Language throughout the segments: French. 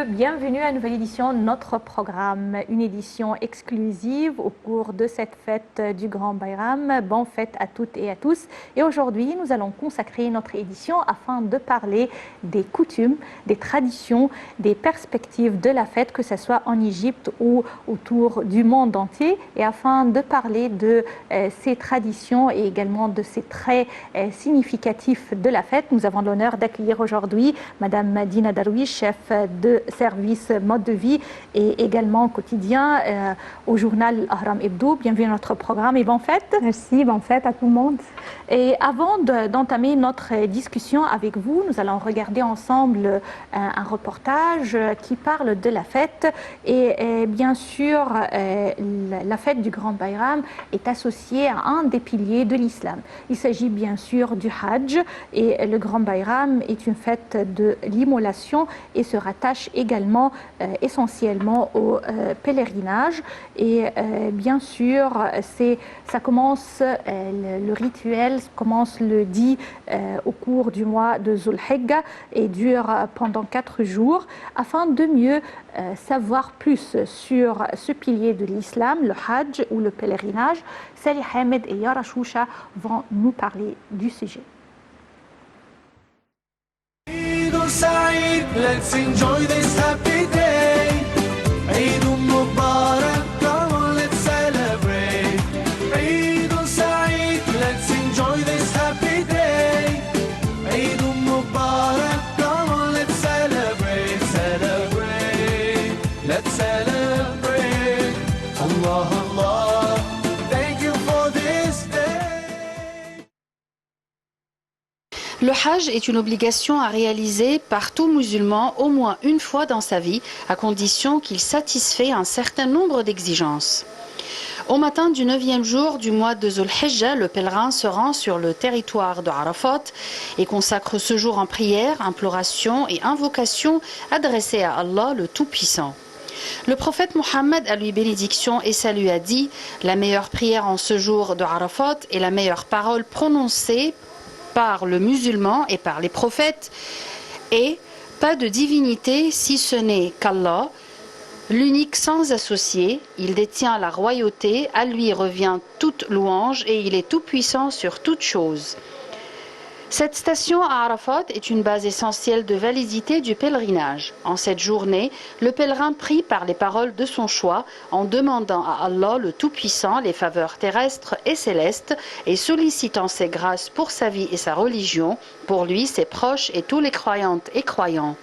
bienvenue à une nouvelle édition de notre programme, une édition exclusive au cours de cette fête du Grand Bayram. Bonne fête à toutes et à tous. Et aujourd'hui, nous allons consacrer notre édition afin de parler des coutumes, des traditions, des perspectives de la fête, que ce soit en Égypte ou autour du monde entier, et afin de parler de ces traditions et également de ces traits significatifs de la fête. Nous avons l'honneur d'accueillir aujourd'hui Madame Dina Darwish, chef de service mode de vie et également quotidien au journal Ahram Hebdo. Bienvenue à notre programme et bonne fête. Merci, bonne fête à tout le monde. Et avant d'entamer notre discussion avec vous, nous allons regarder ensemble un reportage qui parle de la fête. Et bien sûr, la fête du Grand Bayram est associée à un des piliers de l'islam. Il s'agit bien sûr du Hajj, et le Grand Bayram est une fête de l'immolation et se rattache également essentiellement au pèlerinage. Et bien sûr, ça commence, le rituel commence le 10 au cours du mois de Zulhijja et dure pendant 4 jours. Afin de mieux savoir plus sur ce pilier de l'islam, le Hajj ou le pèlerinage, Salih Hamed et Yara Choucha vont nous parler du sujet. Let's enjoy this happy day. Eid Mubarak, come on, let's celebrate. Eid Saeed, let's enjoy this happy day. Eid Mubarak, come on, let's celebrate, celebrate. Let's celebrate. Allah, Allah, thank you for this day. Le Hajj est une obligation à réaliser par tout musulman au moins une fois dans sa vie, à condition qu'il satisfait un certain nombre d'exigences. Au matin du 9e jour du mois de Zulhijja, le pèlerin se rend sur le territoire de Arafat et consacre ce jour en prière, imploration et invocation adressées à Allah le Tout-Puissant. Le prophète Mohammed, à lui bénédiction et salut, a dit « La meilleure prière en ce jour de Arafat est la meilleure parole prononcée par le musulman et par les prophètes, et pas de divinité si ce n'est qu'Allah, l'unique sans associé. Il détient la royauté, à lui revient toute louange et il est tout puissant sur toute chose. » Cette station à Arafat est une base essentielle de validité du pèlerinage. En cette journée, le pèlerin prie par les paroles de son choix en demandant à Allah le Tout-Puissant les faveurs terrestres et célestes et sollicitant ses grâces pour sa vie et sa religion, pour lui, ses proches et tous les croyantes et croyants.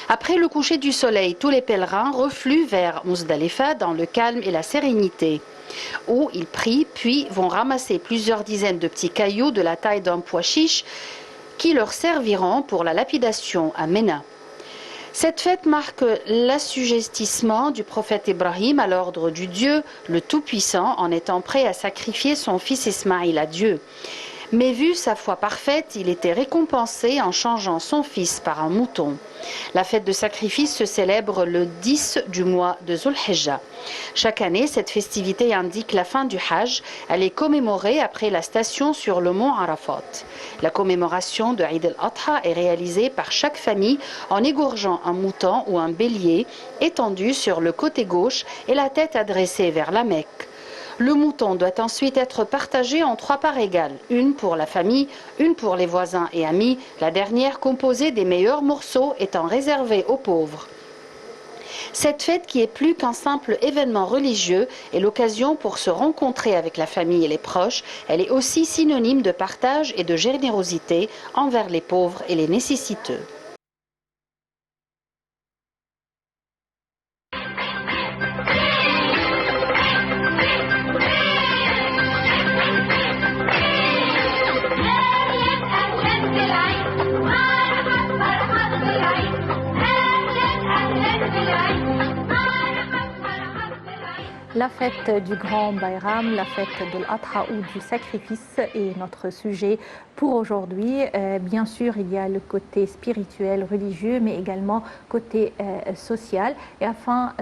Après le coucher du soleil, tous les pèlerins refluent vers Muzdalifa dans le calme et la sérénité, où ils prient puis vont ramasser plusieurs dizaines de petits cailloux de la taille d'un pois chiche qui leur serviront pour la lapidation à Ména. Cette fête marque l'assujettissement du prophète Ibrahim à l'ordre du Dieu, le Tout-Puissant, en étant prêt à sacrifier son fils Ismaïl à Dieu. Mais vu sa foi parfaite, il était récompensé en changeant son fils par un mouton. La fête de sacrifice se célèbre le 10 du mois de Zulhijja. Chaque année, cette festivité indique la fin du Hajj. Elle est commémorée après la station sur le mont Arafat. La commémoration de Eid al-Adha est réalisée par chaque famille en égorgeant un mouton ou un bélier étendu sur le côté gauche et la tête adressée vers la Mecque. Le mouton doit ensuite être partagé en 3 parts égales, une pour la famille, une pour les voisins et amis, la dernière composée des meilleurs morceaux étant réservée aux pauvres. Cette fête, qui est plus qu'un simple événement religieux, est l'occasion pour se rencontrer avec la famille et les proches. Elle est aussi synonyme de partage et de générosité envers les pauvres et les nécessiteux. La fête du Grand Bayram, la fête de l'Adha ou du sacrifice est notre sujet pour aujourd'hui. Bien sûr, il y a le côté spirituel, religieux, mais également côté social. Et afin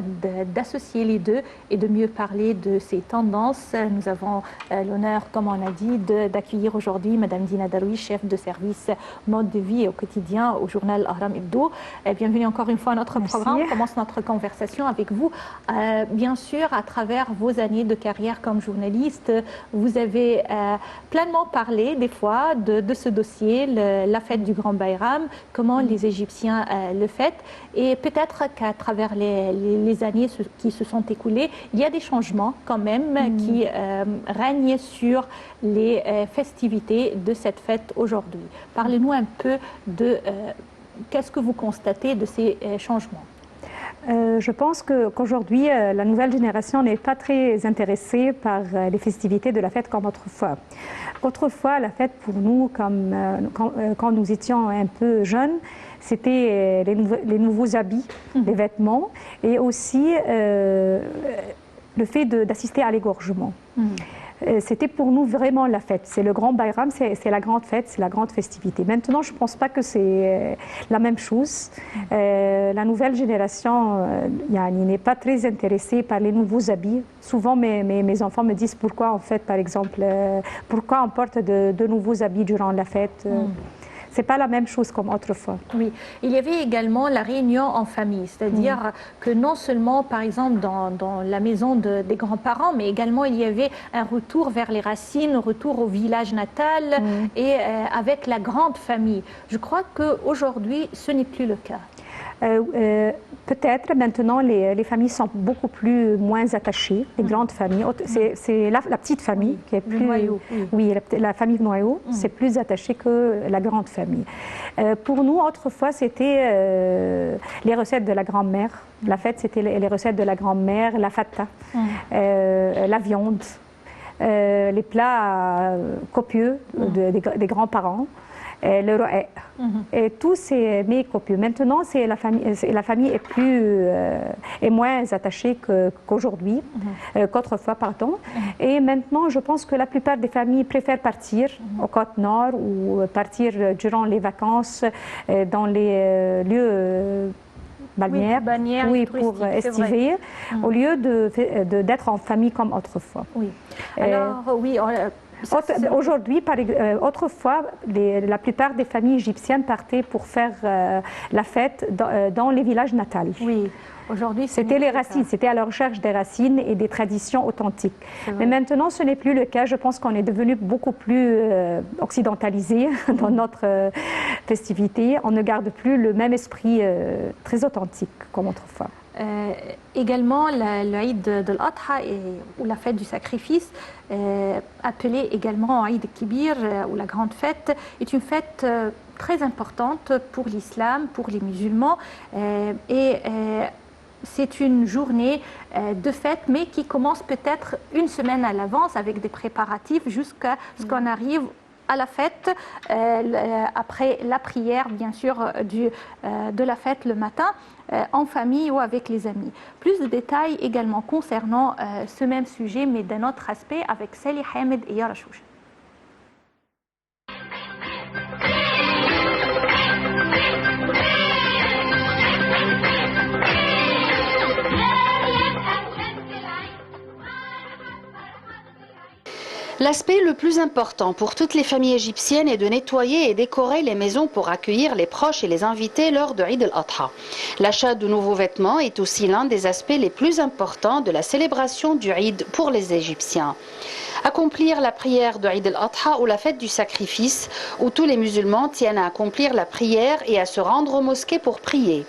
d'associer les deux et de mieux parler de ces tendances, nous avons l'honneur, comme on a dit, d'accueillir aujourd'hui Madame Dina Daroui, chef de service mode de vie au quotidien au journal Ahram Hebdo. Bienvenue encore une fois à notre programme. On commence notre conversation avec vous. Bien sûr, à travers vos années de carrière comme journaliste, vous avez pleinement parlé des fois de ce dossier, la fête du Grand Bayram, comment les Égyptiens le fêtent. Et peut-être qu'à travers les années qui se sont écoulées, il y a des changements quand même qui règnent sur les festivités de cette fête aujourd'hui. Parlez-nous un peu de qu'est-ce que vous constatez de ces changements. Je pense qu'aujourd'hui, la nouvelle génération n'est pas très intéressée par les festivités de la fête comme autrefois. Autrefois, la fête pour nous, quand nous étions un peu jeunes, c'était les nouveaux habits, les vêtements et aussi le fait d'assister à l'égorgement. C'était pour nous vraiment la fête. C'est le grand Bayram, c'est la grande fête, c'est la grande festivité. Maintenant, je ne pense pas que c'est la même chose. La nouvelle génération n'est pas très intéressée par les nouveaux habits. Souvent, mes enfants me disent pourquoi, en fait, par exemple, pourquoi on porte de nouveaux habits durant la fête. C'est pas la même chose comme autrefois. Oui, il y avait également la réunion en famille, c'est-à-dire que non seulement, par exemple, dans la maison des grands-parents, mais également il y avait un retour vers les racines, un retour au village natal et avec la grande famille. Je crois qu'aujourd'hui, ce n'est plus le cas. Peut-être maintenant les familles sont beaucoup moins attachées, les grandes familles. C'est la petite famille qui est plus. Noyau, oui, la famille noyau, c'est plus attaché que la grande famille. Pour nous, autrefois, c'était les recettes de la grand-mère. La fête, c'était les recettes de la grand-mère, la fata, la viande, les plats copieux des grands-parents. Le roé. Et tout c'est mais copieux. Maintenant, la famille est moins attachée qu'aujourd'hui, qu'autrefois, pardon. Et maintenant, je pense que la plupart des familles préfèrent partir au Côte-Nord ou partir durant les vacances dans les lieux balnéaires, pour estiver, au lieu d'être en famille comme autrefois. Oui. Alors, oui. Aujourd'hui, autrefois, la plupart des familles égyptiennes partaient pour faire la fête dans les villages natals. Oui, aujourd'hui, c'était les racines, c'était à la recherche des racines et des traditions authentiques. Mais maintenant, ce n'est plus le cas. Je pense qu'on est devenu beaucoup plus occidentalisé dans notre festivité. On ne garde plus le même esprit très authentique comme autrefois. Également, l'Aïd de l'Adha ou la fête du sacrifice, appelée également Aïd Kibir ou la grande fête, est une fête très importante pour l'islam, pour les musulmans. C'est une journée de fête, mais qui commence peut-être une semaine à l'avance avec des préparatifs jusqu'à ce qu'on arrive à la fête, après la prière, bien sûr, de la fête le matin, en famille ou avec les amis. Plus de détails également concernant ce même sujet, mais d'un autre aspect, avec Sally Hamed et Yara Chouch. L'aspect le plus important pour toutes les familles égyptiennes est de nettoyer et décorer les maisons pour accueillir les proches et les invités lors de Eid al-Adha. L'achat de nouveaux vêtements est aussi l'un des aspects les plus importants de la célébration du Eid pour les Égyptiens. Accomplir la prière de Eid al-Adha ou la fête du sacrifice, où tous les musulmans tiennent à accomplir la prière et à se rendre aux mosquées pour prier.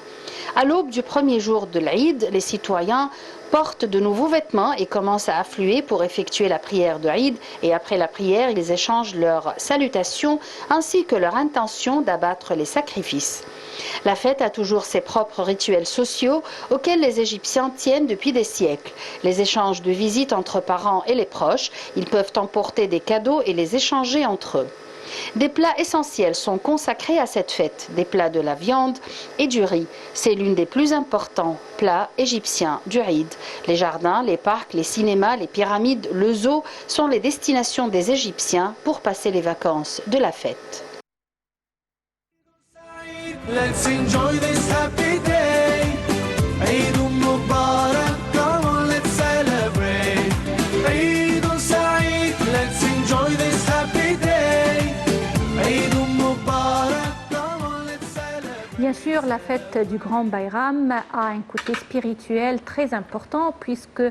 À l'aube du premier jour de l'Eid, les citoyens portent de nouveaux vêtements et commencent à affluer pour effectuer la prière de Eid, et après la prière, ils échangent leurs salutations ainsi que leur intention d'abattre les sacrifices. La fête a toujours ses propres rituels sociaux auxquels les Égyptiens tiennent depuis des siècles. Les échanges de visites entre parents et les proches, ils peuvent emporter des cadeaux et les échanger entre eux. Des plats essentiels sont consacrés à cette fête, des plats de la viande et du riz. C'est l'une des plus importants plats égyptiens du Eid. Les jardins, les parcs, les cinémas, les pyramides, le zoo sont les destinations des Égyptiens pour passer les vacances de la fête. Let's enjoy this happy day. Eid Mubarak, come on, let's celebrate. Eid Saeed, let's enjoy this happy day. Eid Mubarak, come on, let's celebrate. Bien sûr, la fête du Grand Bayram a un côté spirituel très important puisque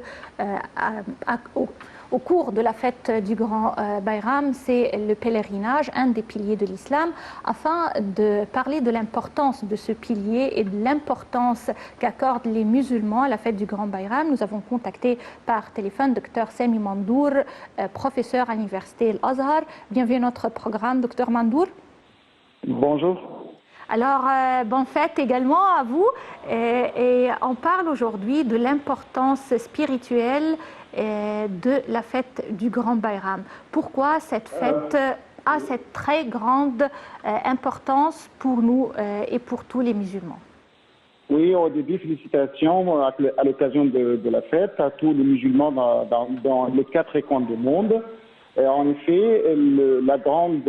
au cours de la fête du Grand Bayram, c'est le pèlerinage, un des piliers de l'islam. Afin de parler de l'importance de ce pilier et de l'importance qu'accordent les musulmans à la fête du Grand Bayram, nous avons contacté par téléphone Dr Sami Mandour, professeur à l'université Al-Azhar. Bienvenue à notre programme, Dr Mandour. Bonjour. Alors, bonne fête également à vous. Et on parle aujourd'hui de l'importance spirituelle de la fête du Grand Bayram. Pourquoi cette fête a cette très grande importance pour nous et pour tous les musulmans? Oui, au début, félicitations à l'occasion de la fête à tous les musulmans dans les 4 coins du monde. En effet, la grande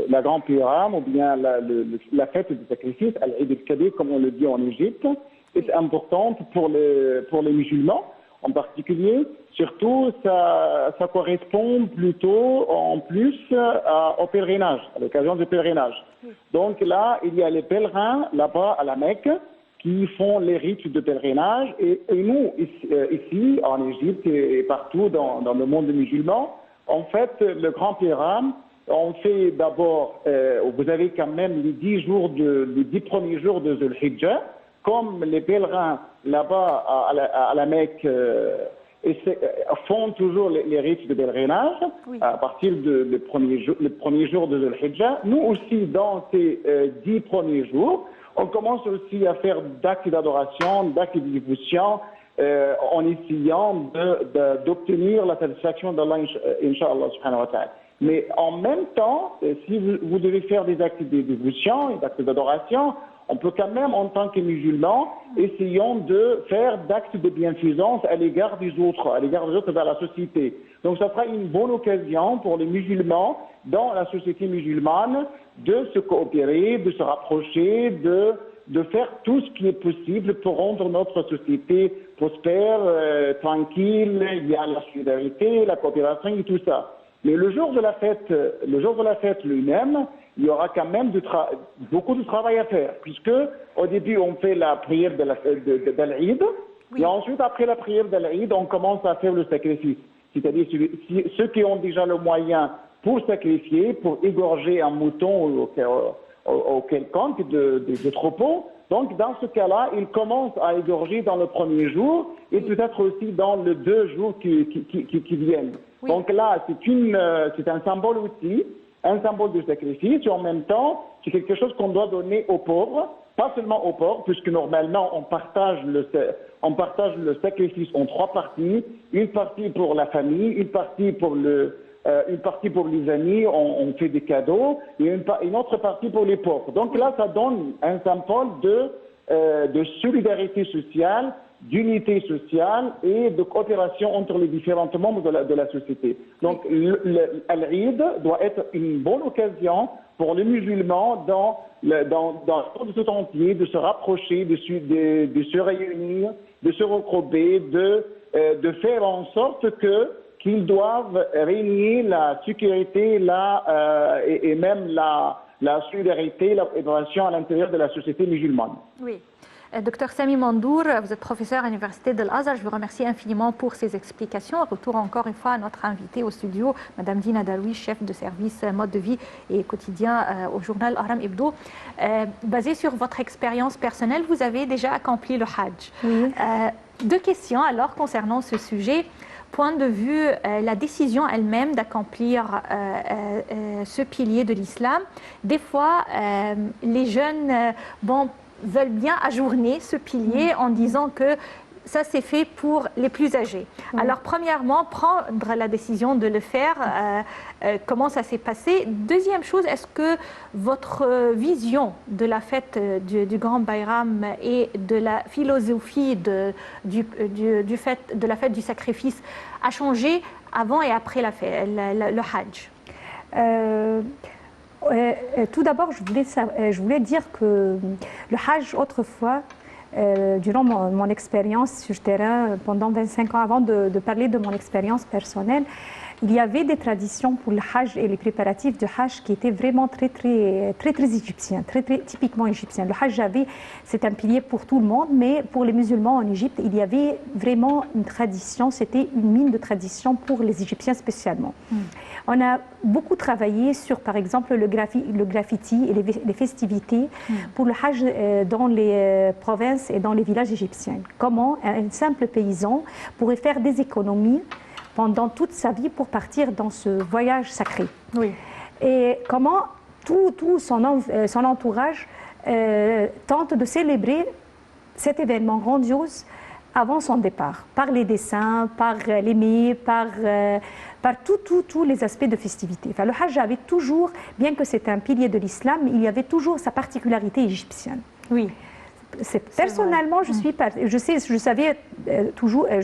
Bayram, ou bien la fête du sacrifice, Al-Eid al-Kabir, comme on le dit en Égypte, est importante pour les musulmans en particulier. Surtout, ça correspond plutôt en plus au pèlerinage, à l'occasion du pèlerinage. Donc là, il y a les pèlerins là-bas à la Mecque qui font les rites de pèlerinage. Et nous, ici, en Égypte et partout dans le monde musulman, en fait, le Grand Bayram, on fait d'abord, vous avez quand même les 10 premiers jours de Dhul Hijjah, comme les pèlerins là-bas à la Mecque font toujours les rites de pèlerinage à partir le premier jour de Dhul Hijjah. Nous aussi, dans ces 10 premiers jours, on commence aussi à faire d'actes d'adoration, d'actes de dévotion, en essayant d'obtenir la satisfaction d'Allah, Inch'Allah subhanahu wa ta'ala. Mais en même temps, si vous devez faire des actes de dévotion et d'actes d'adoration, on peut quand même, en tant que musulmans, essayons de faire d'actes de bienfaisance à l'égard des autres dans la société. Donc ça sera une bonne occasion pour les musulmans dans la société musulmane de se coopérer, de se rapprocher, de faire tout ce qui est possible pour rendre notre société prospère, tranquille. Il y a la solidarité, la coopération et tout ça. Mais le jour de la fête lui-même, il y aura quand même beaucoup de travail à faire, puisque au début on fait la prière de l'Eid, et ensuite après la prière de l'Eid, on commence à faire le sacrifice. C'est-à-dire ceux qui ont déjà le moyen pour sacrifier, pour égorger un mouton ou quelconque de troupeau. Donc dans ce cas-là, ils commencent à égorger dans le premier jour et peut-être aussi dans les 2 jours qui viennent. Oui. Donc là, c'est un symbole aussi, un symbole de sacrifice, et en même temps, c'est quelque chose qu'on doit donner aux pauvres, pas seulement aux pauvres, puisque normalement on partage le sacrifice en 3 parties, une partie pour la famille, une partie pour les amis, on fait des cadeaux, et une autre partie pour les pauvres. Donc là, ça donne un symbole de solidarité sociale, d'unité sociale et de coopération entre les différents membres de la société. Donc l'Eid doit être une bonne occasion pour les musulmans dans le monde tout entier de se rapprocher, de se réunir, de se regrouper, de faire en sorte qu'ils doivent régner la sécurité et même la solidarité, la coopération à l'intérieur de la société musulmane. Oui. Docteur Sami Mandour, vous êtes professeur à l'université de Al-Azhar. Je vous remercie infiniment pour ces explications. Retour encore une fois à notre invitée au studio, Madame Dina Darwish, chef de service mode de vie et quotidien au journal Ahram Hebdo. Basé sur votre expérience personnelle, vous avez déjà accompli le Hajj. Oui. 2 questions alors concernant ce sujet. Point de vue, la décision elle-même d'accomplir ce pilier de l'islam. Des fois, les jeunes veulent bien ajourner ce pilier en disant que ça c'est fait pour les plus âgés. Alors premièrement, prendre la décision de le faire, comment ça s'est passé. Deuxième chose, est-ce que votre vision de la fête du Grand Bayram et de la philosophie de la fête du sacrifice a changé avant et après le Hajj? Tout d'abord, je voulais dire que le Hajj, autrefois, durant mon expérience sur terrain pendant 25 ans, avant de parler de mon expérience personnelle, il y avait des traditions pour le Hajj et les préparatifs du Hajj qui étaient vraiment très égyptiens, très typiquement égyptiens. Le Hajj, c'est un pilier pour tout le monde, mais pour les musulmans en Égypte, il y avait vraiment une tradition, c'était une mine de tradition pour les Égyptiens spécialement. On a beaucoup travaillé sur, par exemple, le graffiti et les festivités pour le Hajj dans les provinces et dans les villages égyptiens. Comment un simple paysan pourrait faire des économies pendant toute sa vie pour partir dans ce voyage sacré. Oui. Et comment tout son entourage tente de célébrer cet événement grandiose avant son départ, par les dessins, par les mets, par tous les aspects de festivité. Enfin, le Hajj avait toujours, bien que c'est un pilier de l'islam, il y avait toujours sa particularité égyptienne. Oui. Personnellement, je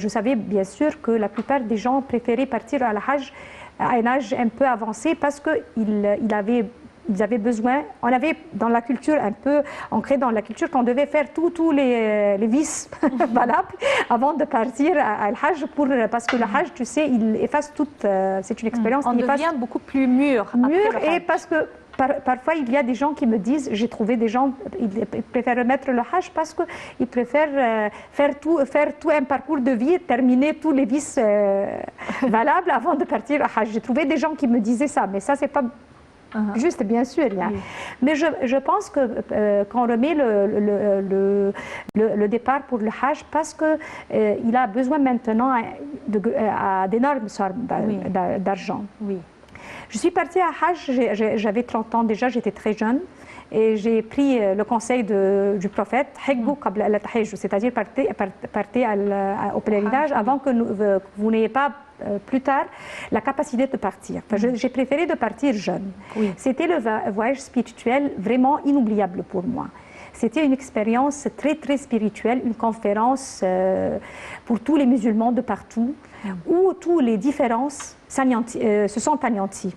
savais bien sûr que la plupart des gens préféraient partir à la Hajj à un âge un peu avancé parce qu'ils avaient besoin, on avait dans la culture un peu ancré dans la culture qu'on devait faire tous les vices valables avant de partir à Hajj parce que le Hajj, tu sais, il efface toute, c'est une expérience qui devient beaucoup plus mûr et parce que parfois, il y a des gens qui me disent, j'ai trouvé des gens, ils préfèrent remettre le Hajj parce qu'ils préfèrent faire tout un parcours de vie, terminer tous les vices valables avant de partir à Hajj. J'ai trouvé des gens qui me disaient ça, mais ça, c'est pas juste, bien sûr. Oui. Mais je pense que qu'on remet le départ pour le Hajj parce qu'il a besoin maintenant d'énormes sommes d'argent. Oui. Je suis partie à Hajj, j'avais 30 ans déjà, j'étais très jeune. Et j'ai pris le conseil du prophète, c'est-à-dire partez au pèlerinage avant que vous n'ayez pas plus tard la capacité de partir. Enfin, j'ai préféré de partir jeune. Oui. C'était le voyage spirituel vraiment inoubliable pour moi. C'était une expérience très spirituelle, une conférence pour tous les musulmans de partout, où toutes les différences se sont anéanties.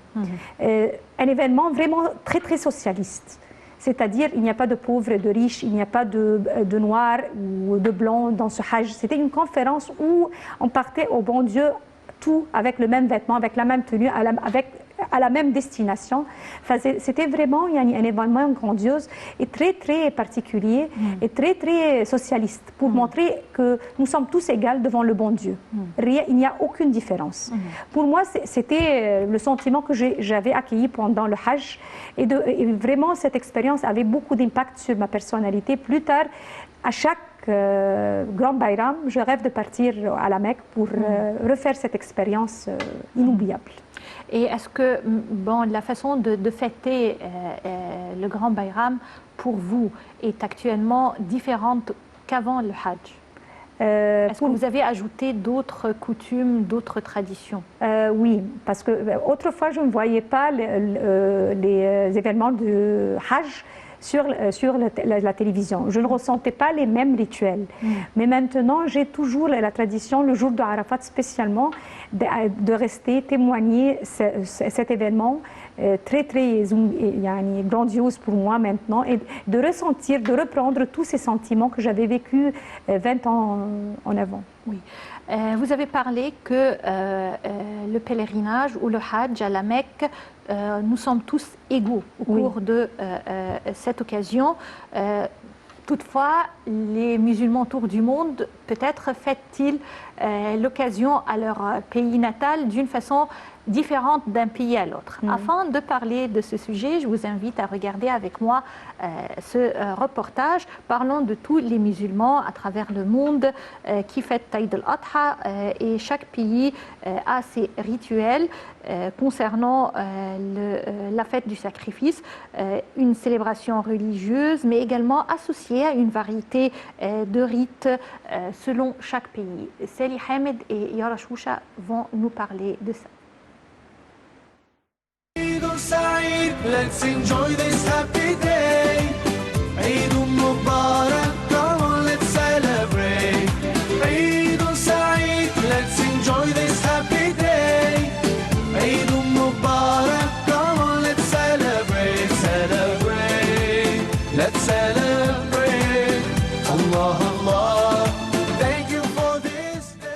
Un événement vraiment très socialiste. C'est-à-dire, il n'y a pas de pauvres et de riches, il n'y a pas de noirs ou de blancs dans ce Hajj. C'était une conférence où on partait au bon Dieu, tout avec le même vêtement, avec la même tenue, à la même destination. Enfin, c'était vraiment un événement grandiose et très particulier et très socialiste pour montrer que nous sommes tous égaux devant le bon Dieu. Il n'y a aucune différence. Pour moi, c'était le sentiment que j'avais accueilli pendant le Hajj et vraiment cette expérience avait beaucoup d'impact sur ma personnalité. Plus tard, à chaque Grand Bayram, je rêve de partir à la Mecque pour refaire cette expérience inoubliable. Et est-ce que la façon de fêter le Grand Bayram pour vous est actuellement différente qu'avant le Hajj? Est-ce que vous avez ajouté d'autres coutumes, d'autres traditions? Oui, parce que autrefois je ne voyais pas les événements du Hajj sur la télévision. Je ne ressentais pas les mêmes rituels. Mais maintenant, j'ai toujours la tradition, le jour de Arafat spécialement, de rester témoigner cet événement très grandiose pour moi maintenant et de ressentir, de reprendre tous ces sentiments que j'avais vécus 20 ans en avant. Oui. Vous avez parlé que le pèlerinage ou le Hajj à la Mecque, nous sommes tous égaux au cours de cette occasion. Toutefois, les musulmans autour du monde, peut-être fêtent-ils l'occasion à leur pays natal d'une façon différentes d'un pays à l'autre. Afin de parler de ce sujet, je vous invite à regarder avec moi ce reportage parlant de tous les musulmans à travers le monde qui fêtent Eid al-Adha et chaque pays a ses rituels concernant la fête du sacrifice, une célébration religieuse mais également associée à une variété de rites selon chaque pays. Sally Hamed et Yara Choucha vont nous parler de ça. Eid Saeed, let's enjoy this happy day. Eid Mubarak, come on, let's celebrate. Eid Saeed, let's enjoy this happy day. Eid Mubarak, come on, let's celebrate, celebrate. Let's celebrate. Allah, Allah, thank you for this day.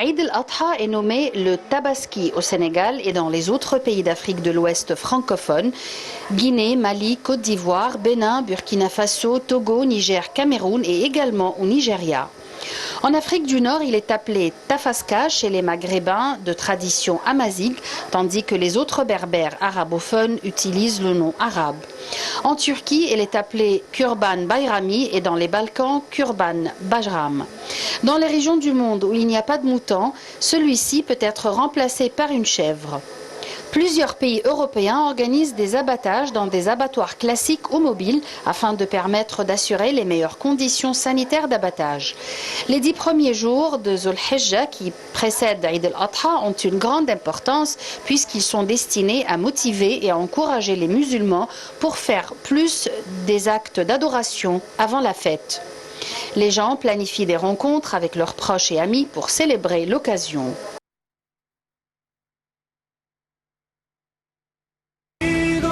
Eid al-Adha est nommé le Tabaski au Sénégal et dans les autres pays d'Afrique de l'Ouest francophones, Guinée, Mali, Côte d'Ivoire, Bénin, Burkina Faso, Togo, Niger, Cameroun et également au Nigeria. En Afrique du Nord, il est appelé Tafaska chez les Maghrébins de tradition amazigh, tandis que les autres berbères arabophones utilisent le nom arabe. En Turquie, il est appelé Kurban Bayrami et dans les Balkans, Kurban Bajram. Dans les régions du monde où il n'y a pas de mouton, celui-ci peut être remplacé par une chèvre. Plusieurs pays européens organisent des abattages dans des abattoirs classiques ou mobiles afin de permettre d'assurer les meilleures conditions sanitaires d'abattage. Les 10 premiers jours de Zul Hijja qui précèdent Eid al-Adha ont une grande importance puisqu'ils sont destinés à motiver et à encourager les musulmans pour faire plus des actes d'adoration avant la fête. Les gens planifient des rencontres avec leurs proches et amis pour célébrer l'occasion.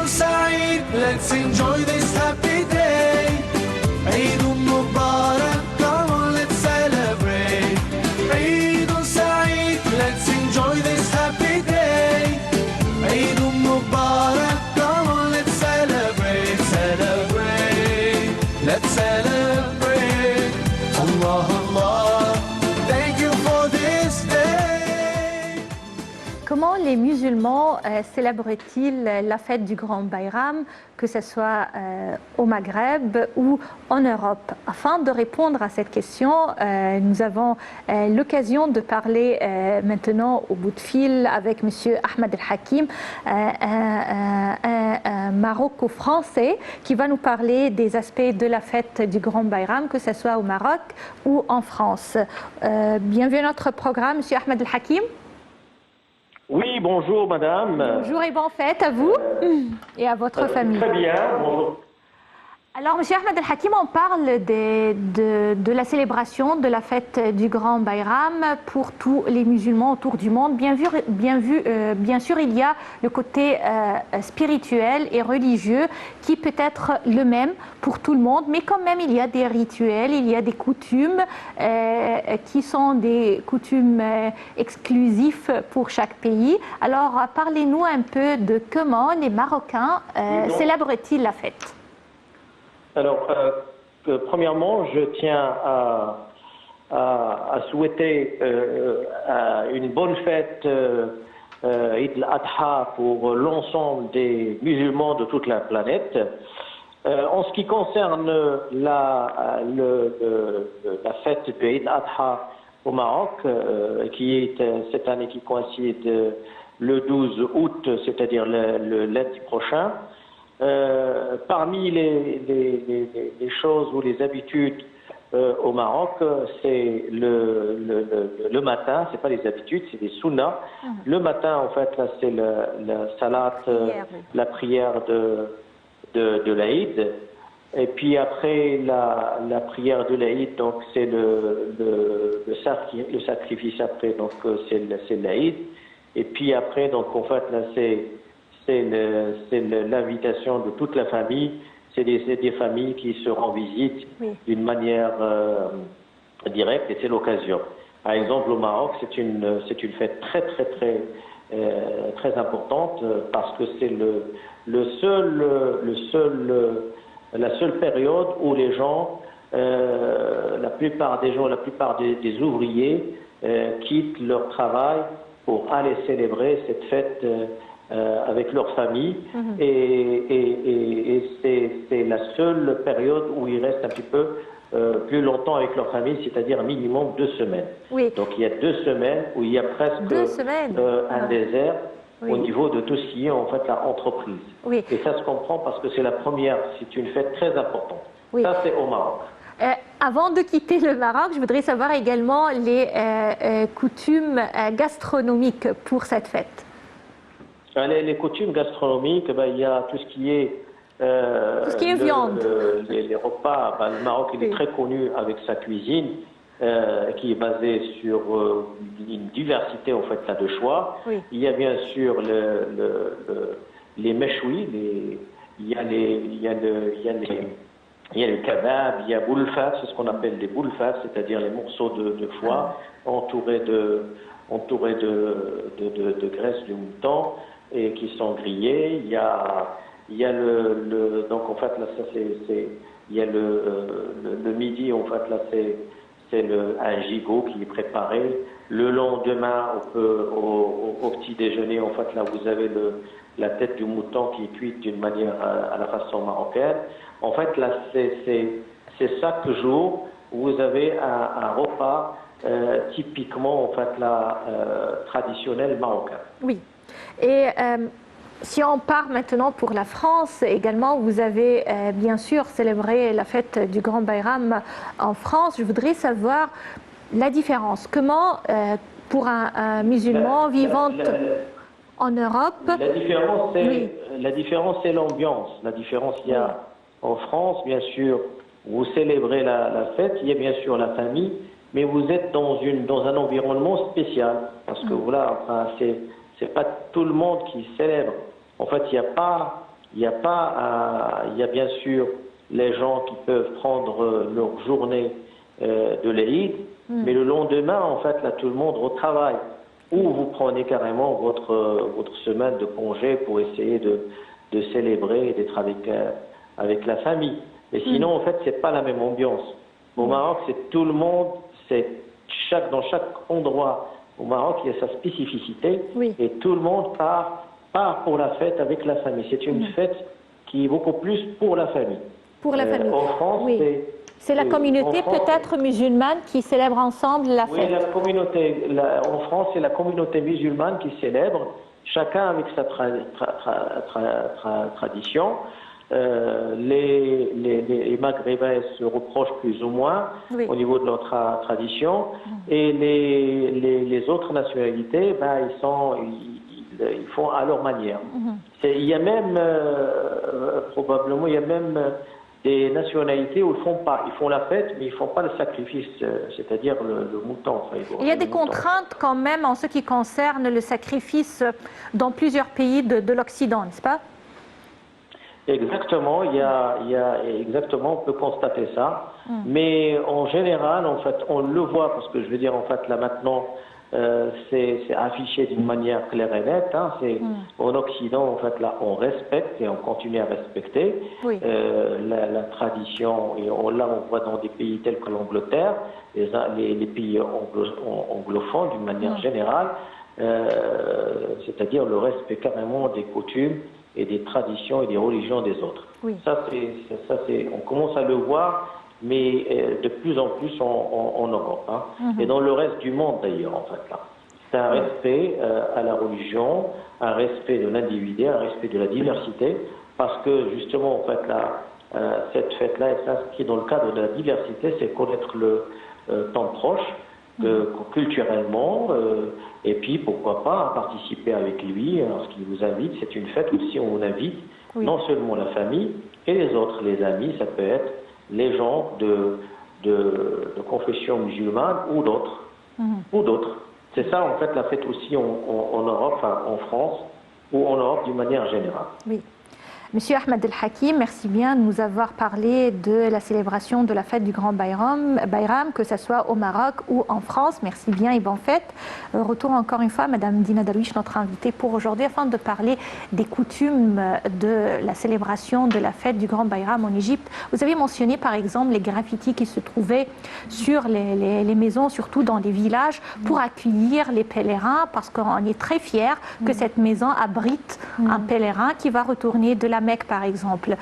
Saeed, let's enjoy this happy day. Eid Mubarak, come on, let's celebrate. Eid Saeed, let's enjoy this happy day. Eid Mubarak, come on, let's celebrate, celebrate. Let's celebrate. Allah, Allah, thank you for this day. Comment les musulmans célèbrent-ils la fête du Grand Bayram, que ce soit au Maghreb ou en Europe? Afin de répondre à cette question, nous avons l'occasion de parler maintenant au bout de fil avec M. Ahmed El-Hakim, un Maroco-français qui va nous parler des aspects de la fête du Grand Bayram, que ce soit au Maroc ou en France. Bienvenue à notre programme, M. Ahmed El-Hakim. Oui, bonjour madame. Bonjour et bonne fête à vous et à votre famille. Très bien, bonjour. Alors, M. Ahmed El-Hakim, on parle de la célébration de la fête du Grand Bayram pour tous les musulmans autour du monde. Bien sûr, il y a le côté spirituel et religieux qui peut être le même pour tout le monde, mais quand même, il y a des rituels, il y a des coutumes qui sont des coutumes exclusives pour chaque pays. Alors, parlez-nous un peu de comment les Marocains célèbrent-ils la fête? Alors, premièrement, je tiens à souhaiter une bonne fête Eid al-Adha pour l'ensemble des musulmans de toute la planète. En ce qui concerne la fête de Eid al-Adha au Maroc, qui est cette année qui coïncide le 12 août, c'est-à-dire le lundi prochain, parmi les choses ou les habitudes au Maroc, c'est le matin, c'est pas les habitudes, c'est des sunnas. Le matin, en fait, là, c'est la salat, la prière de l'Aïd. Et puis après la prière de l'Aïd, donc c'est le sacrifice après, donc c'est l'Aïd. Et puis après, donc en fait, là, c'est l'invitation de toute la famille, c'est des familles qui se rendent visite d'une manière directe et c'est l'occasion. Par exemple, au Maroc, c'est une fête très importante parce que c'est la seule période où les gens, la plupart des ouvriers quittent leur travail pour aller célébrer cette fête avec leur famille. Et c'est la seule période où ils restent un petit peu plus longtemps avec leur famille, c'est-à-dire un minimum 2 semaines. Oui. Donc il y a 2 semaines où il y a presque 2 semaines. un désert Oui. au niveau de tout ce qui est en fait la entreprise. Oui. Et ça se comprend parce que c'est la première, c'est une fête très importante. Oui. Ça c'est au Maroc. Avant de quitter le Maroc, je voudrais savoir également les coutumes gastronomiques pour cette fête. Les coutumes gastronomiques, il y a tout ce qui est Tout ce qui est viande. Les repas. Le Maroc il est très connu avec sa cuisine qui est basée sur une diversité en fait là de choix. Oui. Il y a bien sûr les meshouis, il y a le kebab, il y a boulfat, c'est ce qu'on appelle des boulfat, c'est-à-dire les morceaux de foie entourés de graisse de mouton et qui sont grillés. Il y a donc en fait là ça il y a le midi en fait là c'est un gigot qui est préparé. Le lendemain au petit déjeuner en fait là vous avez la tête du mouton qui est cuite d'une manière à la façon marocaine. En fait là c'est chaque jour vous avez un repas typiquement en fait là traditionnel marocain. Oui. Et si on part maintenant pour la France, également, vous avez bien sûr célébré la fête du Grand Bayram en France. Je voudrais savoir la différence. Comment, pour un musulman vivant en Europe... La différence, c'est l'ambiance. La différence, il y a en France, bien sûr, vous célébrez la fête, il y a bien sûr la famille, mais vous êtes dans un environnement spécial. Parce que voilà, enfin, c'est pas tout le monde qui célèbre. En fait, il y a bien sûr les gens qui peuvent prendre leur journée de l'Eid, mais le lendemain, en fait, là, tout le monde retravaille. Ou vous prenez carrément votre semaine de congé pour essayer de célébrer et d'être avec la famille. Mais sinon, en fait, c'est pas la même ambiance. Au Maroc, c'est tout le monde, dans chaque endroit au Maroc, il y a sa spécificité, et tout le monde part pour la fête avec la famille. C'est une fête qui est beaucoup plus pour la famille. Pour la famille. En France, c'est la communauté peut-être musulmane qui célèbre ensemble la fête. Oui, la communauté. En France, c'est la communauté musulmane qui célèbre, chacun avec sa tradition. Les Maghrébins se reprochent plus ou moins au niveau de leur tradition, et les autres nationalités, ils font à leur manière. Il y a même probablement des nationalités où ils font pas, ils font la fête, mais ils font pas le sacrifice, c'est-à-dire le mouton. Enfin, il y a des contraintes quand même en ce qui concerne le sacrifice dans plusieurs pays de l'Occident, n'est-ce pas? Exactement, exactement, on peut constater ça. Mais en général, en fait, on le voit parce que je veux dire, en fait, là maintenant, c'est affiché d'une manière claire et nette. En Occident, en fait, là, on respecte et on continue à respecter la tradition. Et on voit dans des pays tels que l'Angleterre, les pays anglophones d'une manière générale, c'est-à-dire le respect carrément des coutumes et des traditions et des religions des autres. Ça, on commence à le voir, mais de plus en plus en Europe. Et dans le reste du monde d'ailleurs, en fait. Là. C'est un respect à la religion, un respect de l'individu, un respect de la diversité, parce que justement, en fait, là, cette fête-là, elle s'inscrit dans le cadre de la diversité, c'est connaître le temps proche, culturellement, et puis pourquoi pas participer avec lui lorsqu'il vous invite. C'est une fête aussi, on invite non seulement la famille et les autres, les amis, ça peut être les gens de confession musulmane ou d'autres. C'est ça en fait la fête aussi en Europe, en France ou en Europe d'une manière générale. Oui. Monsieur Ahmed El Hakim, merci bien de nous avoir parlé de la célébration de la fête du Grand Bayram, que ce soit au Maroc ou en France. Merci bien et bonne fête. Retour encore une fois à Madame Dina Darwish, notre invitée pour aujourd'hui, afin de parler des coutumes de la célébration de la fête du Grand Bayram en Égypte. Vous avez mentionné par exemple les graffitis qui se trouvaient sur les maisons, surtout dans les villages, pour accueillir les pèlerins, parce qu'on est très fiers que cette maison abrite un pèlerin qui va retourner de la Mecque par exemple.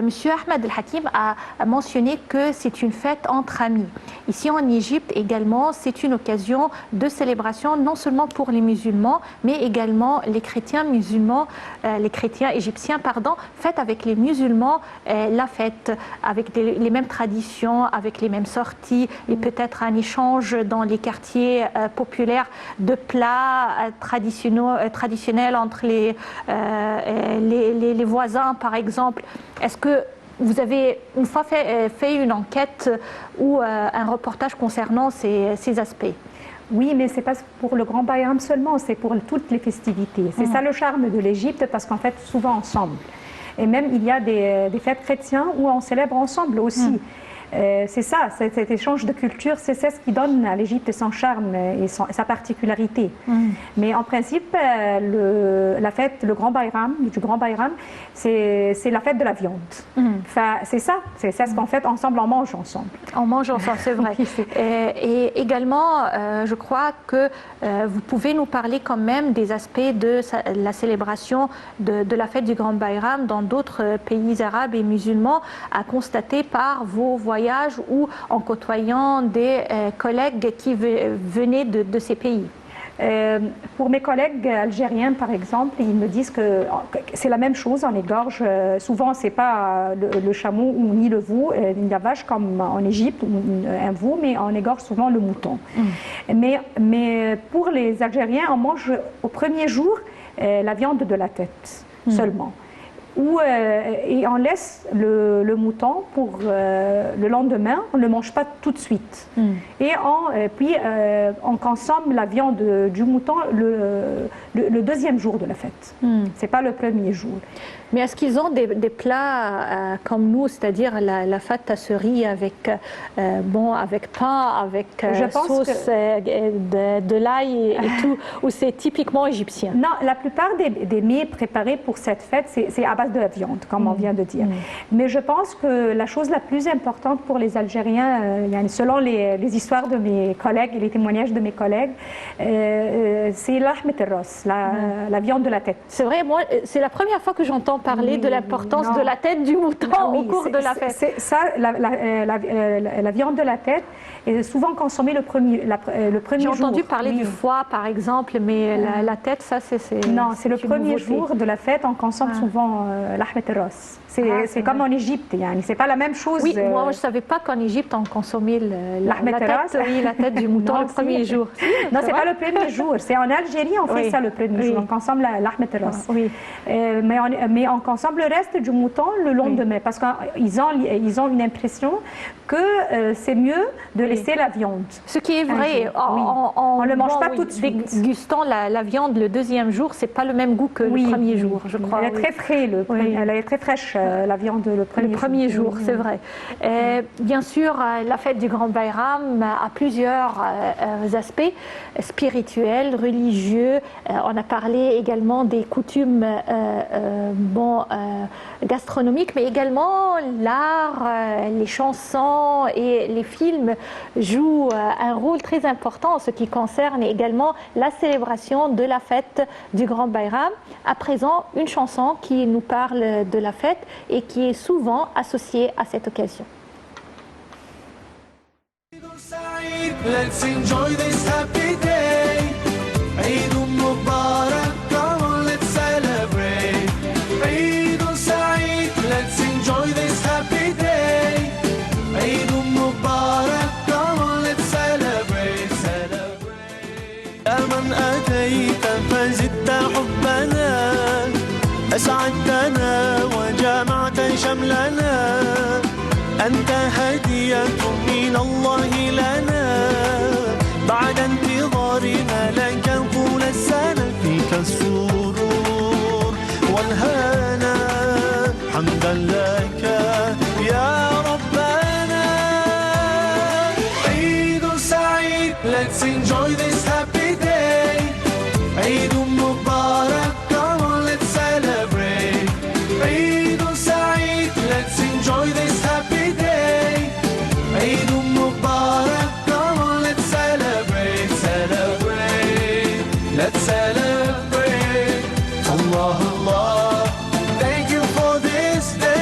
Monsieur Ahmed El Hakim a mentionné que c'est une fête entre amis. Ici en Égypte également, c'est une occasion de célébration non seulement pour les musulmans, mais également les chrétiens musulmans, les chrétiens égyptiens, pardon, fêtent avec les musulmans la fête, avec les mêmes traditions, avec les mêmes sorties, et peut-être un échange dans les quartiers populaires de plats traditionnels entre les voisins par exemple. Est-ce que vous avez une fois fait une enquête ou un reportage concernant ces aspects? Oui, mais ce n'est pas pour le Grand Bayram seulement, c'est pour toutes les festivités. C'est ça le charme de l'Égypte, parce qu'en fait, souvent ensemble. Et même, il y a des fêtes chrétiennes où on célèbre ensemble aussi. C'est ça, cet échange de culture, c'est ce qui donne à l'Égypte son charme et sa particularité. Mais en principe, la fête, du Grand Bayram, c'est la fête de la viande. Enfin, c'est ça ce qu'on fait ensemble, on mange ensemble. On mange ensemble, c'est vrai. Et également, je crois que vous pouvez nous parler quand même des aspects de la célébration de la fête du Grand Bayram dans d'autres pays arabes et musulmans, à constater par vos voyages ou en côtoyant des collègues qui venaient de ces pays. Pour mes collègues algériens, par exemple, ils me disent que c'est la même chose, on égorge. Souvent, ce n'est pas le chameau ou ni le veau, ni la vache comme en Égypte, ou un veau, mais on égorge souvent le mouton. Mais pour les Algériens, on mange au premier jour la viande de la tête seulement. Et on laisse le mouton pour le lendemain, on ne le mange pas tout de suite. Et puis on consomme la viande du mouton le deuxième jour de la fête. Ce n'est pas le premier jour. Mais est-ce qu'ils ont des plats comme nous, c'est-à-dire la fatasserie avec pain, avec sauce, de l'ail et tout, ou c'est typiquement égyptien? Non, la plupart des mets préparés pour cette fête, c'est à base de la viande, comme on vient de dire. Mais je pense que la chose la plus importante pour les Algériens, selon les histoires de mes collègues et les témoignages de mes collègues, c'est l'ahmet el-ras, la viande de la tête. C'est vrai, moi, c'est la première fois que j'entends parler de l'importance de la tête du mouton au cours de la fête. La viande de la tête est souvent consommée le premier jour. J'ai entendu parler du foie, par exemple, mais la tête, ça, c'est... Non, c'est le premier jour de la fête, on consomme souvent l'ahmet el-ras. C'est comme en Égypte, c'est pas la même chose. Oui, moi je ne savais pas qu'en Égypte on consommait la tête du mouton le premier jour. Non, c'est pas le premier jour, c'est en Algérie on fait ça le premier jour, on consomme l'ahmet el-ras. Mais on consomme le reste du mouton le lendemain, parce qu'ils ont une impression que c'est mieux de laisser la viande. Ce qui est vrai, on ne le mange pas tout de suite. Dégustant la viande le deuxième jour, c'est pas le même goût que le premier jour, je crois. Elle est très fraîche, elle est très fraîche. La viande le premier jour. C'est vrai. Bien sûr, la fête du Grand Bayram a plusieurs aspects spirituels, religieux. On a parlé également des coutumes gastronomiques, mais également l'art, les chansons et les films jouent un rôle très important en ce qui concerne également la célébration de la fête du Grand Bayram. À présent, une chanson qui nous parle de la fête et qui est souvent associée à cette occasion. Let's enjoy this happy day. Eid Mubarak, come on, let's celebrate. Eid Saeed, let's enjoy this happy day. Eid Mubarak, come on, let's celebrate, celebrate. يا من أتيت فزدت حبنا، أسعدتنا وجمعت شملنا، أنت هدية من الله لنا، بعد انتظارنا لك طول السنة، فيك السرور والهنا. enjoy this happy day. Eid Mubarak, come on, let's celebrate. Eid Saeed, let's enjoy this happy day. Eid Mubarak, come on, let's celebrate, celebrate. Let's celebrate. Allah, Allah, thank you for this day.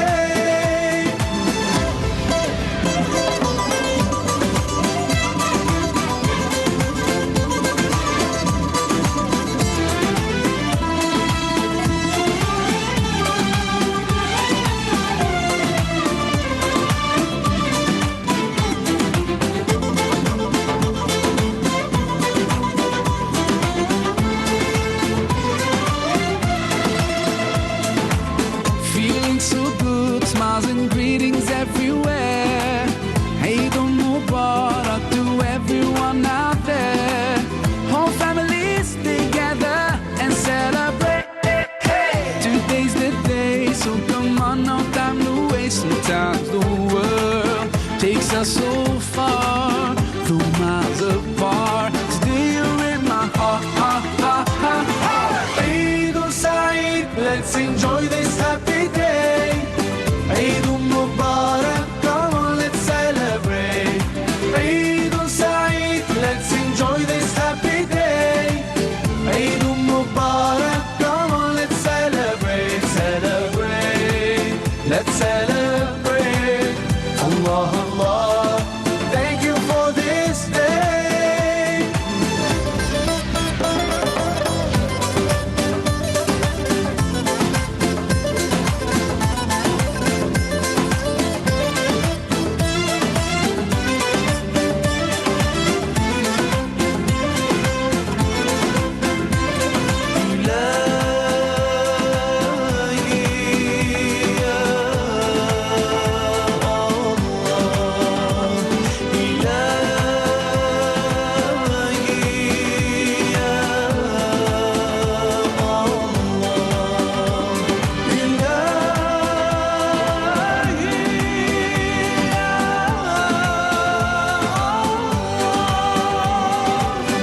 Feeling so good, smiles and greetings everywhere. Eid Mubarak to everyone out there. Whole families together and celebrate. Today's the day, so come on, no time to waste. Sometimes the world takes us so far, though miles apart. Today you're in my heart. Eid Saeed, let's enjoy this happy day. Eid Mubarak, come on, let's celebrate. Eid Saeed, let's enjoy this happy day. Eid Mubarak, come on, let's celebrate, celebrate. Let's celebrate. Allah, Allah, thank you for this day.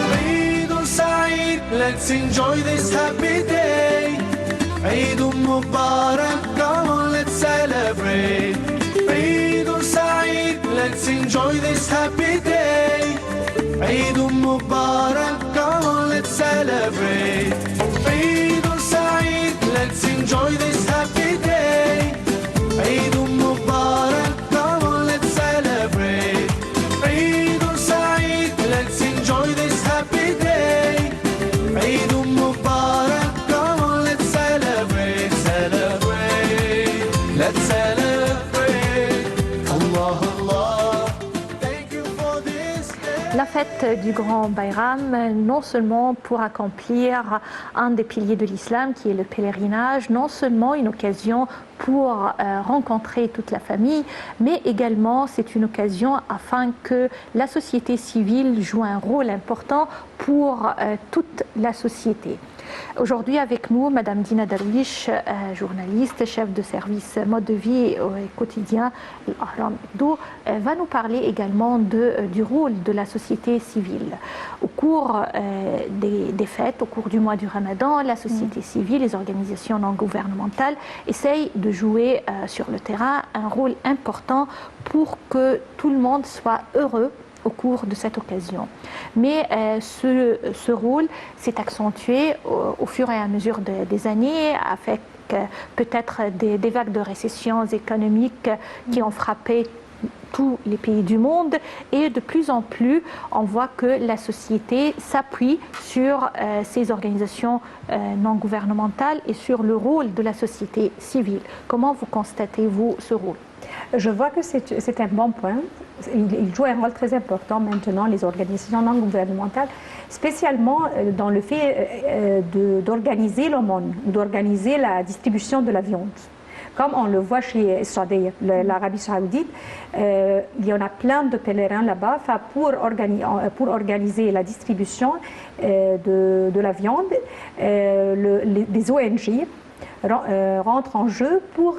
Eid Saeed, let's enjoy this happy day. Eid Mubarak, come on, let's celebrate. Eid Saeed, let's enjoy this happy day. Eid Mubarak, come on, let's celebrate. Eid Saeed, let's enjoy this happy day. Eid Mubarak, come on, let's celebrate. Eid Saeed, let's enjoy this happy day. Eid Mubarak, come on, let's celebrate, celebrate. Let's celebrate. Allah, Allah, thank you for this day. La fête du Grand Bayram, non seulement pour accomplir un des piliers de l'islam qui est le pèlerinage, non seulement une occasion pour rencontrer toute la famille, mais également c'est une occasion afin que la société civile joue un rôle important pour toute la société. Aujourd'hui avec nous, Madame Dina Darwish, journaliste, chef de service mode de vie quotidien, va nous parler également du rôle de la société civile. Au cours des fêtes, au cours du mois du Ramadan, la société civile, les organisations non gouvernementales essayent de jouer sur le terrain un rôle important pour que tout le monde soit heureux au cours de cette occasion. Mais ce rôle s'est accentué au fur et à mesure des années avec peut-être des vagues de récession économique qui ont frappé tous les pays du monde, et de plus en plus on voit que la société s'appuie sur ces organisations non gouvernementales et sur le rôle de la société civile. Comment vous constatez-vous ce rôle? Je vois que c'est un bon point. Il joue un rôle très important maintenant, les organisations non gouvernementales, spécialement dans le fait d'organiser l'aumône, d'organiser la distribution de la viande. Comme on le voit chez l'Arabie Saoudite, il y en a plein de pèlerins là-bas pour organiser la distribution de la viande. Les ONG rentrent en jeu pour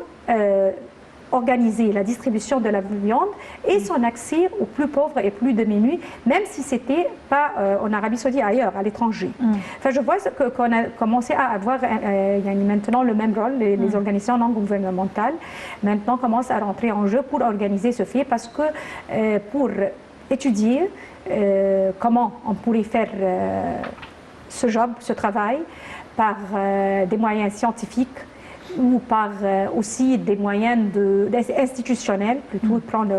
organiser la distribution de la viande et son accès aux plus pauvres et plus démunis, même si c'était pas en Arabie Saoudite, ailleurs, à l'étranger. Enfin, je vois qu'on a commencé à avoir il y a maintenant le même rôle, les organisations non gouvernementales maintenant commencent à rentrer en jeu pour organiser ce fait, parce que pour étudier comment on pourrait faire ce job, ce travail, par des moyens scientifiques ou par aussi des moyens institutionnels, plutôt prendre,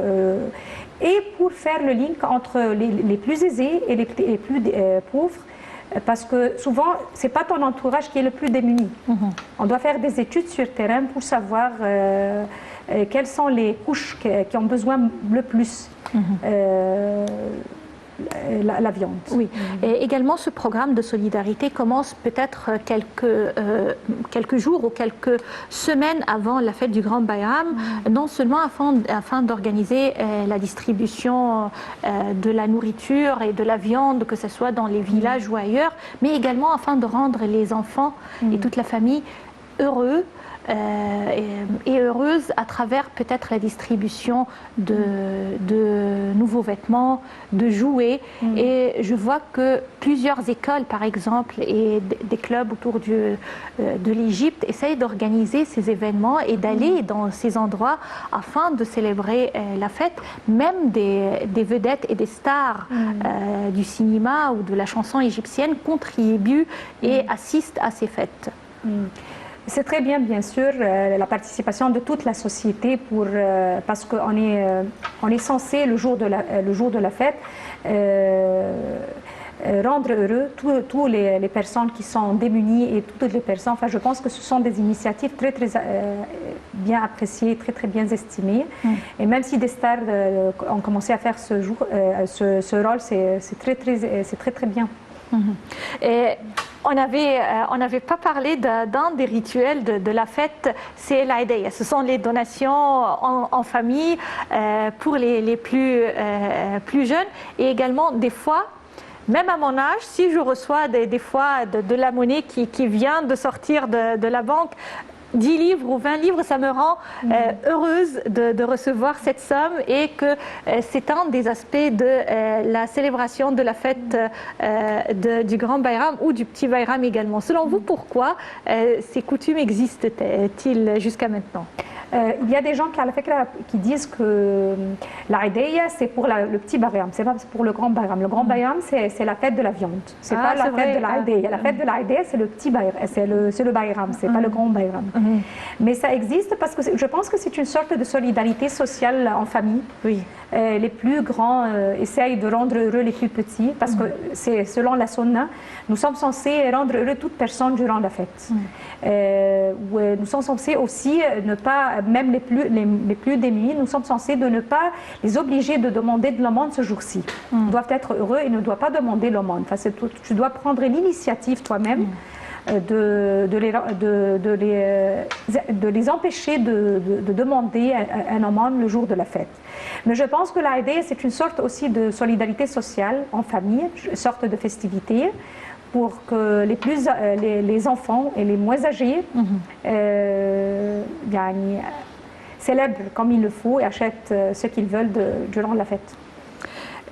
et pour faire le link entre les plus aisés et les plus pauvres, parce que souvent, ce n'est pas ton entourage qui est le plus démuni. On doit faire des études sur terrain pour savoir quelles sont les couches qui ont besoin le plus. La viande. Oui. Et également, ce programme de solidarité commence peut-être quelques jours ou quelques semaines avant la fête du Grand Bayram, non seulement afin d'organiser la distribution de la nourriture et de la viande, que ce soit dans les villages ou ailleurs, mais également afin de rendre les enfants et toute la famille heureux et heureuse à travers peut-être la distribution de nouveaux vêtements, de jouets. Et je vois que plusieurs écoles, par exemple, et des clubs autour de l'Égypte essayent d'organiser ces événements et d'aller dans ces endroits afin de célébrer la fête. Même des vedettes et des stars du cinéma ou de la chanson égyptienne contribuent et assistent à ces fêtes. C'est très bien, bien sûr, la participation de toute la société parce qu'on est censé, le jour de la fête, rendre heureux toutes les personnes qui sont démunies et toutes les personnes. Enfin, je pense que ce sont des initiatives très, très bien appréciées, très, très bien estimées. Et même si des stars ont commencé à faire ce rôle, c'est très, très bien. Et on n'avait pas parlé d'un des rituels de la fête, c'est l'Aïdeya. Ce sont les donations en famille pour les plus jeunes. Et également, des fois, même à mon âge, si je reçois des fois de la monnaie qui vient de sortir de la banque, 10 livres ou 20 livres, ça me rend heureuse de recevoir cette somme, et que c'est un des aspects de la célébration de la fête du Grand Bayram ou du Petit Bayram également. Selon vous, pourquoi ces coutumes existent-ils jusqu'à maintenant? Il y a des gens qui disent que l'Aïdeya, c'est pour le petit Bayram, c'est pas pour le grand Bayram. Le grand Bayram, c'est la fête de la viande. C'est pas la fête de l'Aïdeya. La fête de l'Aïdeya, c'est le petit Bayram, c'est le Bayram, c'est pas le grand Bayram. Mais ça existe parce que je pense que c'est une sorte de solidarité sociale en famille. Oui. Les plus grands essayent de rendre heureux les plus petits, parce que c'est selon la sunna, nous sommes censés rendre heureux toute personne durant la fête. Nous sommes censés aussi ne pas, même les plus démunis, nous sommes censés de ne pas les obliger de demander de l'aumône ce jour-ci. Ils doivent être heureux et ne doivent pas demander l'aumône. Enfin, tu dois prendre l'initiative toi-même de les empêcher de demander un aumône le jour de la fête. Mais je pense que l'Aïdeya, c'est une sorte aussi de solidarité sociale en famille, une sorte de festivité, pour que les enfants et les moins âgés célèbrent comme il le faut et achètent ce qu'ils veulent durant la fête.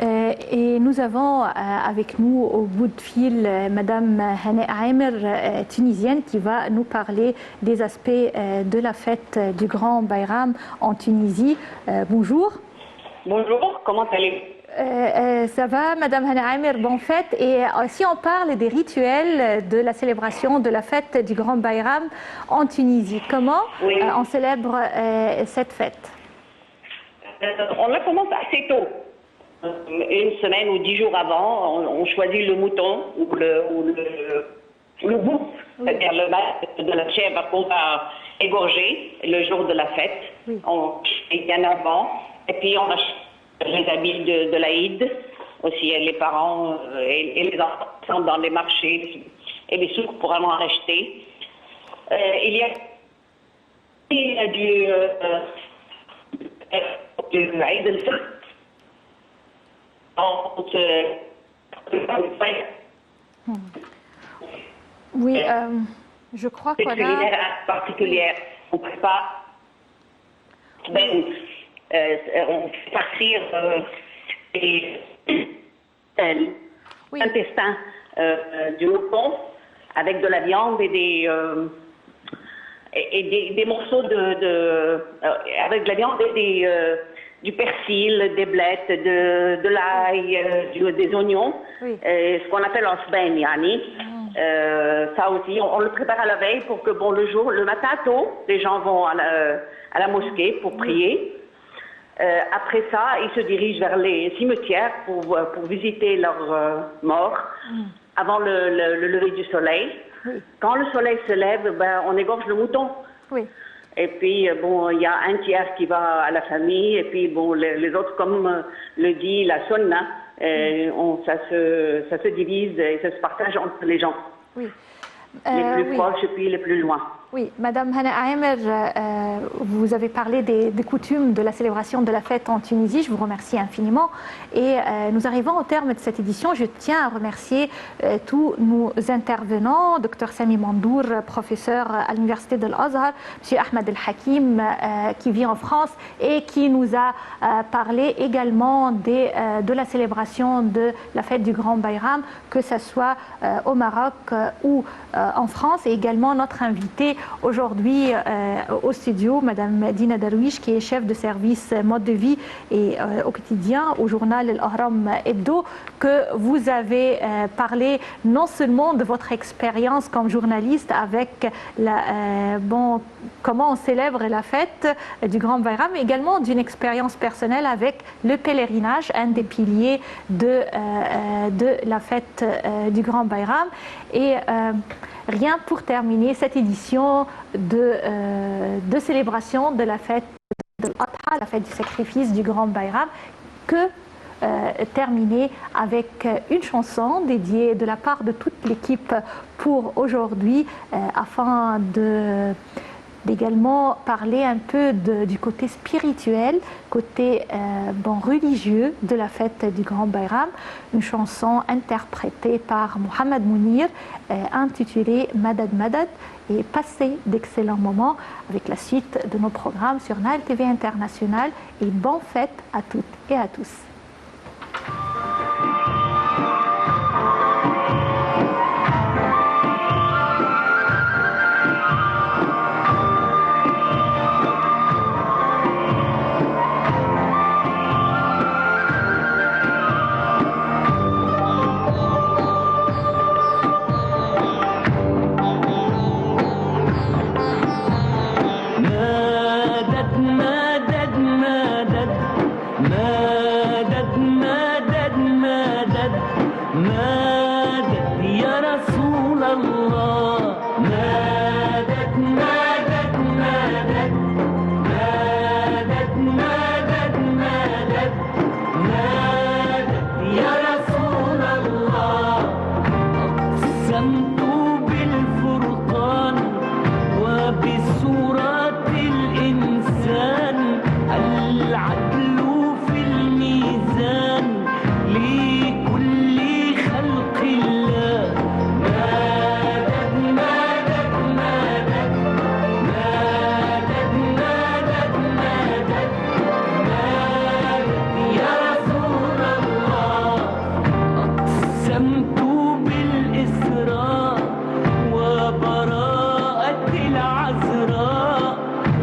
Et nous avons avec nous au bout de fil Madame Hana Amer, tunisienne, qui va nous parler des aspects de la fête du Grand Bayram en Tunisie. Bonjour. Bonjour, comment allez-vous? Ça va, Madame Hana Amer, bonne fête. Et si on parle des rituels de la célébration de la fête du Grand Bayram en Tunisie, comment on célèbre cette fête? On la commence assez tôt. Une semaine ou 10 jours avant, on choisit le mouton ou le bouc, c'est-à-dire le bas de la chèvre qu'on va égorger le jour de la fête. On bien avant. Et puis on achète les habits de l'Aïd, aussi les parents et les enfants sont dans les marchés et les souks pour en acheter. Il y a du Aïd al-Fitr. Oui, je crois qu'on a... particulière, on prépare on fait partir l'intestin du mouton avec de la viande et des morceaux avec de la viande et du persil, des blettes, de l'ail, des oignons, ce qu'on appelle un sben, yani. Ça aussi, on le prépare à la veille pour que le matin tôt, les gens vont à la mosquée pour prier. Après ça, ils se dirigent vers les cimetières pour visiter leurs morts avant le lever du soleil. Quand le soleil se lève, on égorge le mouton. Et puis, il y a un tiers qui va à la famille, et puis, les autres, comme le dit la sunna, ça se divise et ça se partage entre les gens. Les plus proches et puis les plus loin. Oui, Madame Hana Aemer, vous avez parlé des coutumes de la célébration de la fête en Tunisie. Je vous remercie infiniment. Et nous arrivons au terme de cette édition. Je tiens à remercier tous nos intervenants, Dr Sami Mandour, professeur à l'Université de l'Azhar, M. Ahmed El Hakim, qui vit en France et qui nous a parlé également de la célébration de la fête du Grand Bayram, que ce soit au Maroc ou en France, et également notre invité aujourd'hui au studio, Madame Dina Darwish, qui est chef de service mode de vie et au quotidien au journal Al-Ahram Hebdo, que vous avez parlé non seulement de votre expérience comme journaliste avec comment on célèbre la fête du Grand Bayram, mais également d'une expérience personnelle avec le pèlerinage, un des piliers de la fête du Grand Bayram. Et rien pour terminer cette édition de célébration de la fête de l'Adha, la fête du sacrifice du Grand Bayram, que terminer avec une chanson dédiée de la part de toute l'équipe pour aujourd'hui, afin d'également parler un peu du côté spirituel, côté religieux de la fête du Grand Bayram. Une chanson interprétée par Mohamed Mounir, intitulée Madad Madad, et passez d'excellents moments avec la suite de nos programmes sur Nile TV International, et bonne fête à toutes et à tous.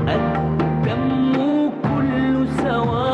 الدم كله سواء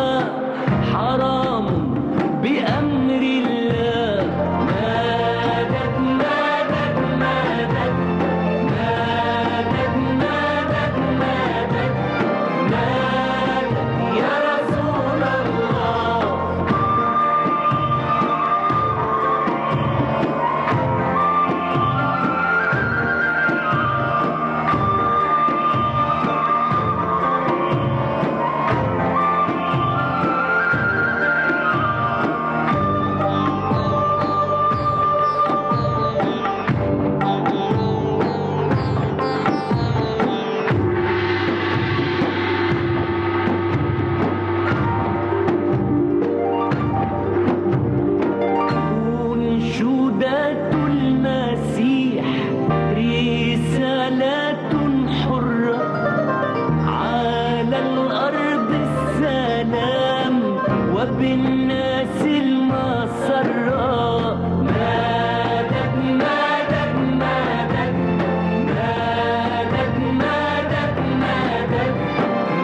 وبالناس المسرة مدد مدد مدد مدد مدد مدد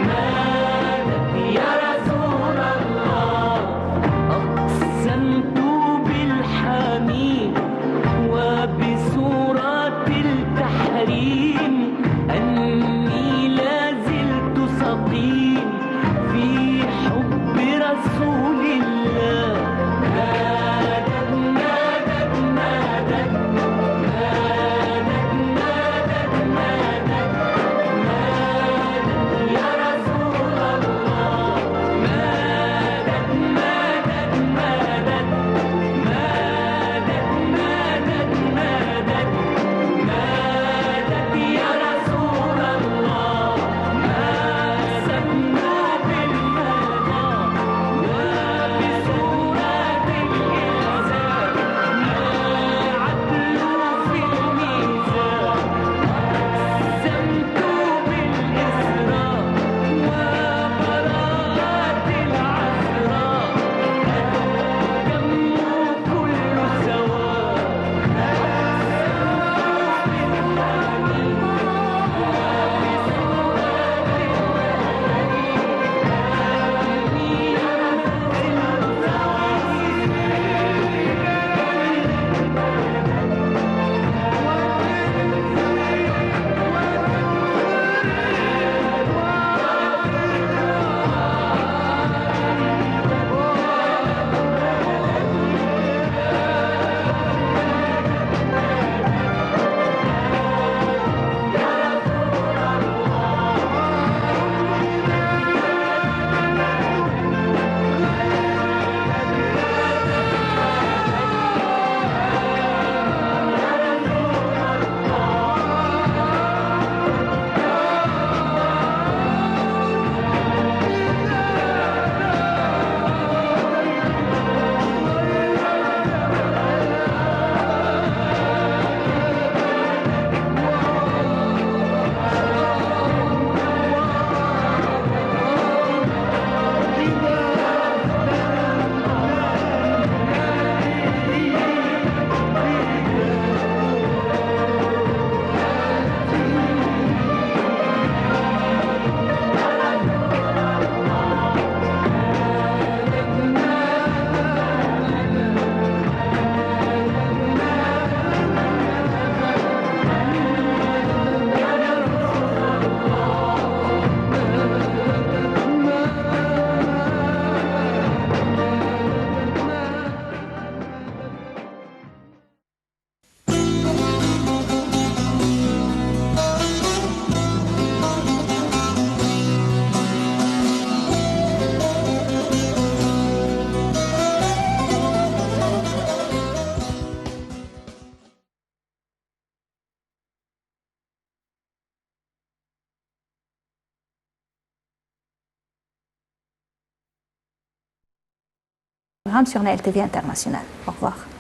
مدد يا رسول الله أقسمت بالحميد وبسورة التحريم أني لا زلت سقيم في حب رسول الله مدد مدد مدد مدد مدد مدد مدد يا رسول الله مدد مدد مدد مدد مدد مدد مدد يا رسول الله ما سمى بالمدى وبسورة الإنسان ما عدلوا في الميزان أقسمت بالإسراء وبراءة العذراء الدم كل سواء Sur NLTV International. Au revoir.